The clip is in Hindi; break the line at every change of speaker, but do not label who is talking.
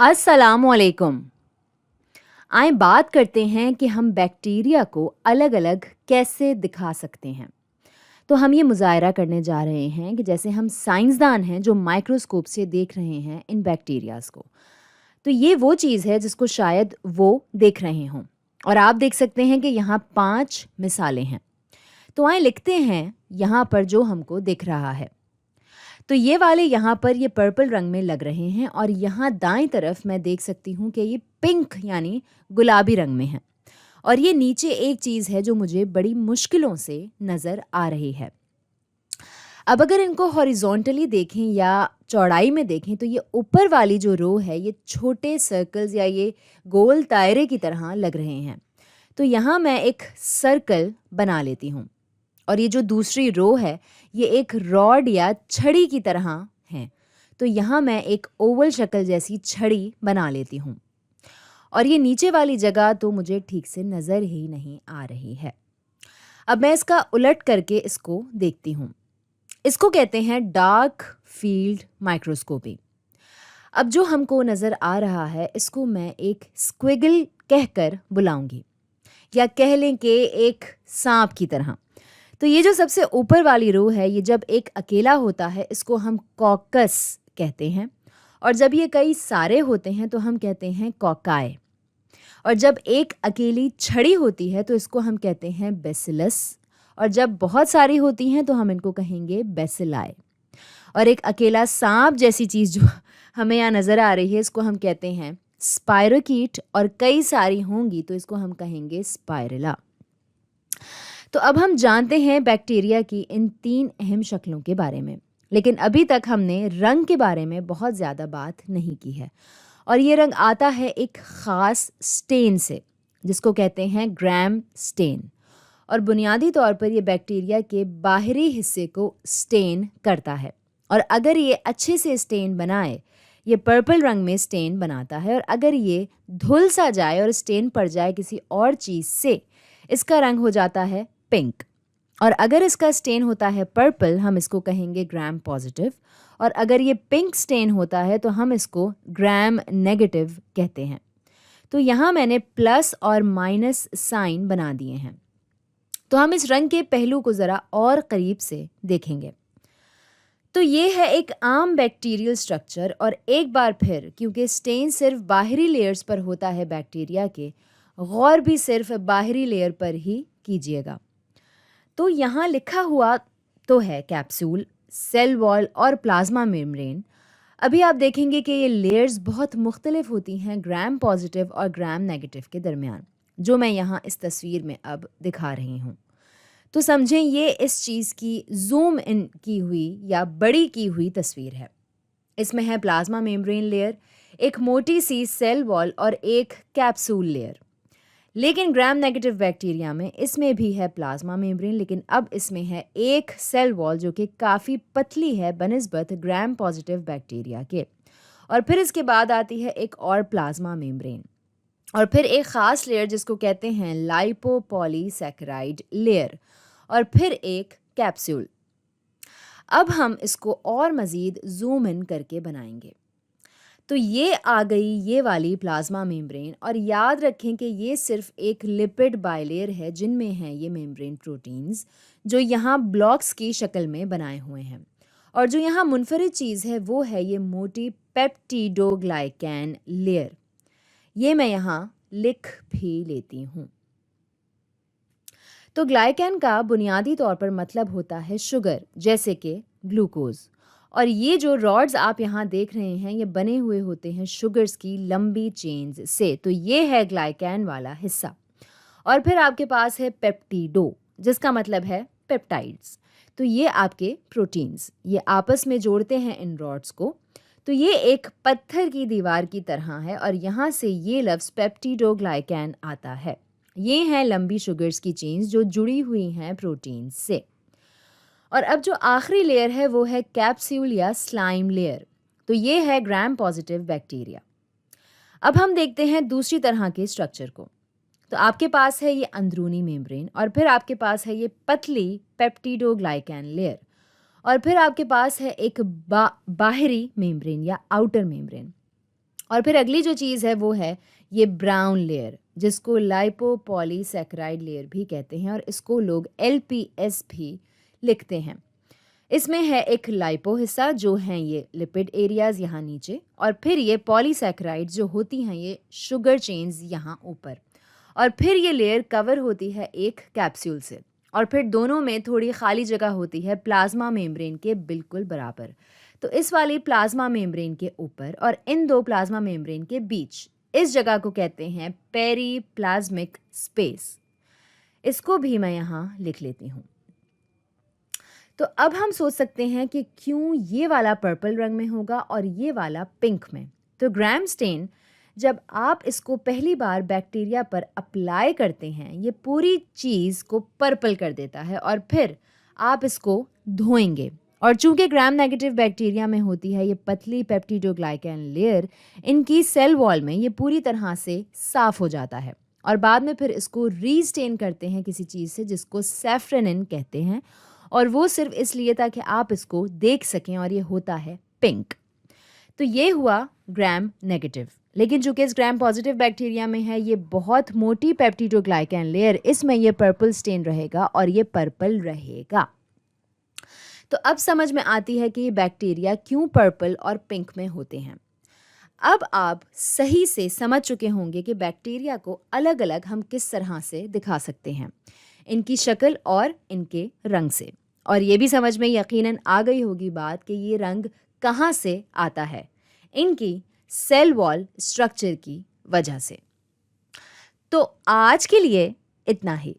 अस्सलामुअलैकुम। आइए बात करते हैं कि हम बैक्टीरिया को अलग-अलग कैसे दिखा सकते हैं। तो हम ये मुज़ाहिरा करने जा रहे हैं कि जैसे हम साइंसदान हैं जो माइक्रोस्कोप से देख रहे हैं इन बैक्टीरियाज़ को। तो ये वो चीज़ है जिसको शायद वो देख रहे हों और आप देख सकते हैं कि यहाँ 5 मिसालें हैं। तो आइए लिखते हैं यहाँ पर जो हमको दिख रहा है। तो ये वाले यहाँ पर ये पर्पल रंग में लग रहे हैं और यहाँ दाएं तरफ मैं देख सकती हूँ कि ये पिंक यानी गुलाबी रंग में है और ये नीचे एक चीज़ है जो मुझे बड़ी मुश्किलों से नज़र आ रही है। अब अगर इनको हॉरिजॉन्टली देखें या चौड़ाई में देखें तो ये ऊपर वाली जो रो है ये छोटे सर्कल्स या ये गोल दायरे की तरह लग रहे हैं। तो यहाँ मैं एक सर्कल बना लेती हूँ और ये जो दूसरी रो है ये एक रॉड या छड़ी की तरह है। तो यहाँ मैं एक ओवल शक्ल जैसी छड़ी बना लेती हूँ और ये नीचे वाली जगह तो मुझे ठीक से नज़र ही नहीं आ रही है। अब मैं इसका उलट करके इसको देखती हूँ। इसको कहते हैं डार्क फील्ड माइक्रोस्कोपी। अब जो हमको नज़र आ रहा है इसको मैं एक स्क्विगल कहकर बुलाऊंगी या कह लें कि एक सांप की तरह। तो ये जो सबसे ऊपर वाली रो है ये जब एक अकेला होता है इसको हम कॉकस कहते हैं और जब ये कई सारे होते हैं तो हम कहते हैं कॉकाई और जब एक अकेली छड़ी होती है तो इसको हम कहते हैं बेसिलस और जब बहुत सारी होती हैं तो हम इनको कहेंगे बेसिलाई और एक अकेला सांप जैसी चीज़ जो हमें यहाँ नज़र आ रही है इसको हम कहते हैं स्पायरोकीट और कई सारी होंगी तो इसको हम कहेंगे स्पाइरला। तो अब हम जानते हैं बैक्टीरिया की इन 3 अहम शक्लों के बारे में, लेकिन अभी तक हमने रंग के बारे में बहुत ज़्यादा बात नहीं की है और ये रंग आता है एक ख़ास स्टेन से जिसको कहते हैं ग्राम स्टेन और बुनियादी तौर पर ये बैक्टीरिया के बाहरी हिस्से को स्टेन करता है और अगर ये अच्छे से स्टेन बनाए ये पर्पल रंग में स्टेन बनाता है और अगर ये धुल सा जाए और स्टेन पड़ जाए किसी और चीज़ से इसका रंग हो जाता है पिंक और अगर इसका स्टेन होता है पर्पल हम इसको कहेंगे ग्राम पॉजिटिव और अगर ये पिंक स्टेन होता है तो हम इसको ग्राम नेगेटिव कहते हैं। तो यहाँ मैंने प्लस और माइनस साइन बना दिए हैं। तो हम इस रंग के पहलू को ज़रा और करीब से देखेंगे। तो ये है एक आम बैक्टीरियल स्ट्रक्चर और एक बार फिर क्योंकि स्टेन सिर्फ बाहरी लेयर्स पर होता है बैक्टीरिया के, गौर भी सिर्फ बाहरी लेयर पर ही कीजिएगा। तो यहाँ लिखा हुआ तो है कैप्सूल, सेल वॉल और प्लाज्मा मेम्ब्रेन। अभी आप देखेंगे कि ये लेयर्स बहुत मुख्तलिफ होती हैं ग्राम पॉजिटिव और ग्राम नेगेटिव के दरमियान, जो मैं यहाँ इस तस्वीर में अब दिखा रही हूँ। तो समझें ये इस चीज़ की जूम इन की हुई या बड़ी की हुई तस्वीर है। इसमें है प्लाज्मा मेम्ब्रेन लेयर, एक मोटी सी सेल वॉल और एक कैप्सूल लेयर। लेकिन ग्राम नेगेटिव बैक्टीरिया में इसमें भी है प्लाज्मा मेम्ब्रेन, लेकिन अब इसमें है एक सेल वॉल जो कि काफ़ी पतली है बनिस्बत ग्राम पॉजिटिव बैक्टीरिया के और फिर इसके बाद आती है एक और प्लाज्मा मेम्ब्रेन और फिर एक ख़ास लेयर जिसको कहते हैं लाइपोपॉलीसैकेराइड लेयर और फिर एक कैप्सूल। अब हम इसको और मज़ीद जूम इन करके बनाएंगे। तो ये आ गई ये वाली प्लाज्मा मेम्ब्रेन और याद रखें कि ये सिर्फ एक लिपिड बाइलेयर है जिनमें हैं ये मेम्ब्रेन प्रोटीन्स जो यहाँ ब्लॉक्स की शक्ल में बनाए हुए हैं और जो यहाँ मुनफरिद चीज़ है वो है ये मोटी पेप्टिडोग्लाइकैन लेयर। ये मैं यहाँ लिख भी लेती हूँ। तो ग्लाइकैन का बुनियादी तौर पर मतलब होता है शुगर, जैसे कि ग्लूकोज और ये जो रॉड्स आप यहाँ देख रहे हैं ये बने हुए होते हैं शुगर्स की लंबी चेन्स से। तो ये है ग्लाइकैन वाला हिस्सा और फिर आपके पास है पेप्टिडो जिसका मतलब है पेप्टाइड्स। तो ये आपके प्रोटीन्स ये आपस में जोड़ते हैं इन रॉड्स को। तो ये एक पत्थर की दीवार की तरह है और यहाँ से ये लफ्ज़ पेप्टिडोग्लाइकैन आता है। ये हैं लंबी शुगर्स की चेन्स जो जुड़ी हुई हैं प्रोटीन से। और अब जो आखिरी लेयर है वो है कैप्सूल या स्लाइम लेयर। तो ये है ग्राम पॉजिटिव बैक्टीरिया। अब हम देखते हैं दूसरी तरह के स्ट्रक्चर को। तो आपके पास है ये अंदरूनी मेम्ब्रेन और फिर आपके पास है ये पतली पेप्टिडोग्लाइकैन लेयर और फिर आपके पास है एक बाहरी मेम्ब्रेन या आउटर मेम्ब्रेन और फिर अगली जो चीज़ है वो है ये ब्राउन लेयर, जिसको लाइपोपॉलीसैकेराइड लेयर भी कहते हैं और इसको लोग एलपीएस भी लिखते हैं। इसमें है एक लाइपो हिस्सा जो हैं ये लिपिड एरियाज़ यहाँ नीचे, और फिर ये पॉलीसैकेराइड जो होती हैं ये शुगर चेन्स यहाँ ऊपर, और फिर ये लेयर कवर होती है एक कैप्सूल से, और फिर दोनों में थोड़ी खाली जगह होती है प्लाज्मा मेम्ब्रेन के बिल्कुल बराबर। तो इस वाली प्लाज्मा मेम्ब्रेन के ऊपर और इन दो प्लाज्मा मेम्ब्रेन के बीच इस जगह को कहते हैं पेरीप्लाज्मिक स्पेस। इसको भी मैं यहाँ लिख लेती हूँ। तो अब हम सोच सकते हैं कि क्यों ये वाला पर्पल रंग में होगा और ये वाला पिंक में। तो ग्राम स्टेन, जब आप इसको पहली बार बैक्टीरिया पर अप्लाई करते हैं, ये पूरी चीज़ को पर्पल कर देता है और फिर आप इसको धोएंगे। और चूंकि ग्राम नेगेटिव बैक्टीरिया में होती है ये पतली पेप्टिडोग्लाइकन लेयर, इनकी सेल वॉल में ये पूरी तरह से साफ हो जाता है और बाद में फिर इसको रीस्टेन करते हैं किसी चीज़ से जिसको सैफ्रनिन कहते हैं, और वो सिर्फ इसलिए ताकि आप इसको देख सकें, और ये होता है पिंक। तो ये हुआ ग्राम नेगेटिव। लेकिन चूंकि इस ग्राम पॉजिटिव बैक्टीरिया में है ये बहुत मोटी पेप्टिडोग्लाइकन लेयर, इसमें ये पर्पल स्टेन रहेगा और ये पर्पल रहेगा। तो अब समझ में आती है कि ये बैक्टीरिया क्यों पर्पल और पिंक में होते हैं। अब आप सही से समझ चुके होंगे कि बैक्टीरिया को अलग अलग हम किस तरह से दिखा सकते हैं, इनकी शक्ल और इनके रंग से। और ये भी समझ में यकीनन आ गई होगी बात कि ये रंग कहाँ से आता है, इनकी सेल वॉल स्ट्रक्चर की वजह से। तो आज के लिए इतना ही।